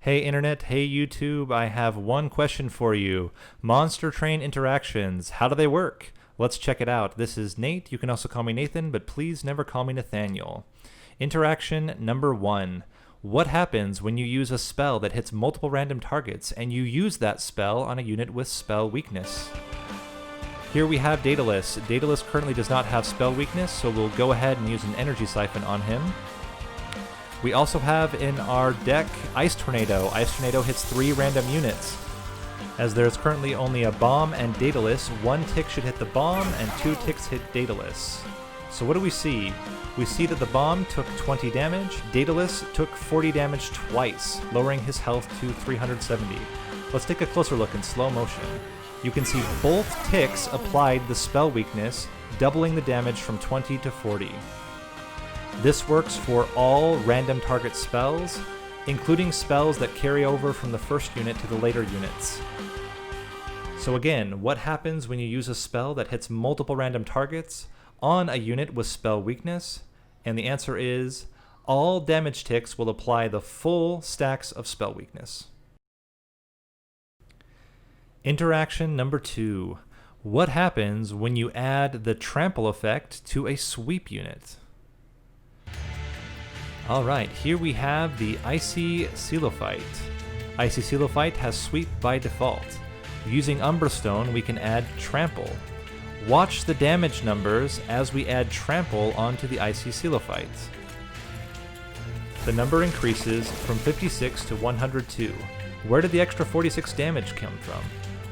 Hey Internet, hey YouTube, I have one question for you. Monster Train interactions, how do they work? Let's check it out. This is Nate. You can also call me Nathan, but please never call me Nathaniel. Interaction number 1. What happens when you use a spell that hits multiple random targets and you use that spell on a unit with spell weakness? Here we have Daedalus. Daedalus currently does not have spell weakness, so we'll go ahead and use an energy siphon on him. We also have in our deck Ice Tornado. Ice Tornado hits 3 random units. As there's currently only a bomb and Daedalus, 1 tick should hit the bomb and 2 ticks hit Daedalus. So what do we see? We see that the bomb took 20 damage, Daedalus took 40 damage twice, lowering his health to 370. Let's take a closer look in slow motion. You can see both ticks applied the spell weakness, doubling the damage from 20 to 40. This works for all random target spells, including spells that carry over from the first unit to the later units. So again, what happens when you use a spell that hits multiple random targets on a unit with spell weakness? And the answer is, all damage ticks will apply the full stacks of spell weakness. Interaction number 2. What happens when you add the Trample effect to a sweep unit? Alright, here we have the Icy Coelophyte. Icy Coelophyte has sweep by default. Using Umberstone, we can add Trample. Watch the damage numbers as we add Trample onto the Icy Coelophyte. The number increases from 56 to 102. Where did the extra 46 damage come from?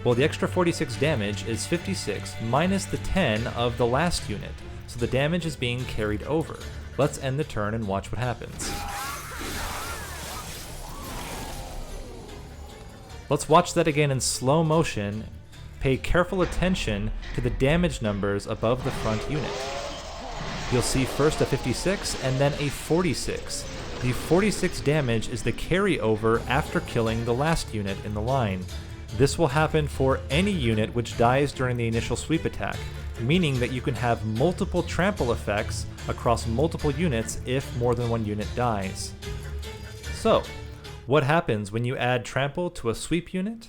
Well, the extra 46 damage is 56 minus the 10 of the last unit, so the damage is being carried over. Let's end the turn and watch what happens. Let's watch that again in slow motion. Pay careful attention to the damage numbers above the front unit. You'll see first a 56 and then a 46. The 46 damage is the carryover after killing the last unit in the line. This will happen for any unit which dies during the initial sweep attack, meaning that you can have multiple trample effects across multiple units if more than one unit dies. So, what happens when you add trample to a sweep unit?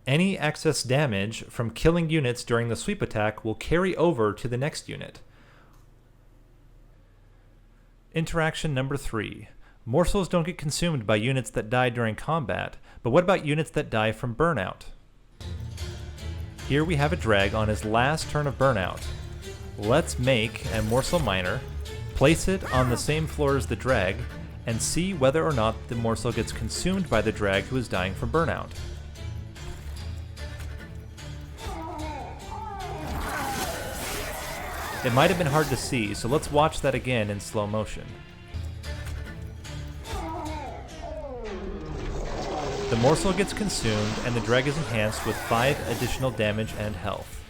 Any excess damage from killing units during the sweep attack will carry over to the next unit. Interaction number 3. Morsels don't get consumed by units that die during combat, but what about units that die from burnout? Here we have a drag on his last turn of burnout. Let's make a morsel miner, place it on the same floor as the drag, and see whether or not the morsel gets consumed by the drag who is dying from burnout. It might have been hard to see, so let's watch that again in slow motion. The morsel gets consumed and the drag is enhanced with 5 additional damage and health.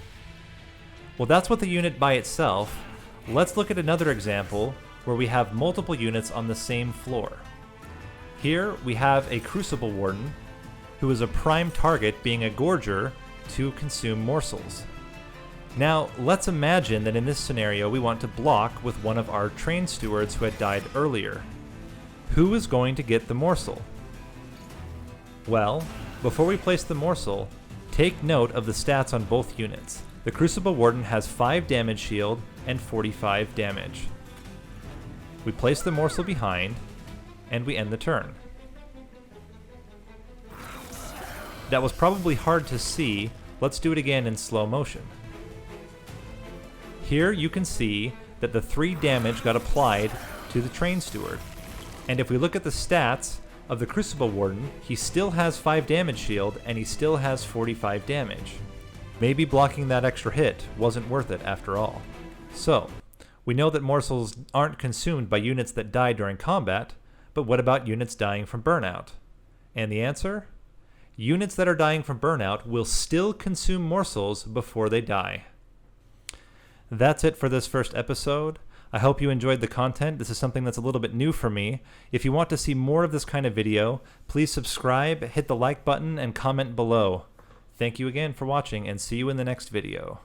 Well, that's with the unit by itself. Let's look at another example where we have multiple units on the same floor. Here we have a Crucible Warden who is a prime target, being a Gorger, to consume morsels. Now, let's imagine that in this scenario we want to block with one of our train stewards who had died earlier. Who is going to get the morsel? Well, before we place the morsel, take note of the stats on both units. The Crucible Warden has 5 damage shield and 45 damage. We place the morsel behind, and we end the turn. That was probably hard to see. Let's do it again in slow motion. Here you can see that the 3 damage got applied to the train steward. And if we look at the stats of the Crucible Warden, he still has 5 damage shield and he still has 45 damage. Maybe blocking that extra hit wasn't worth it after all. So, we know that morsels aren't consumed by units that die during combat, but what about units dying from burnout? And the answer? Units that are dying from burnout will still consume morsels before they die. That's it for this first episode. I hope you enjoyed the content. This is something that's a little bit new for me. If you want to see more of this kind of video, please subscribe, hit the like button, and comment below. Thank you again for watching, and see you in the next video.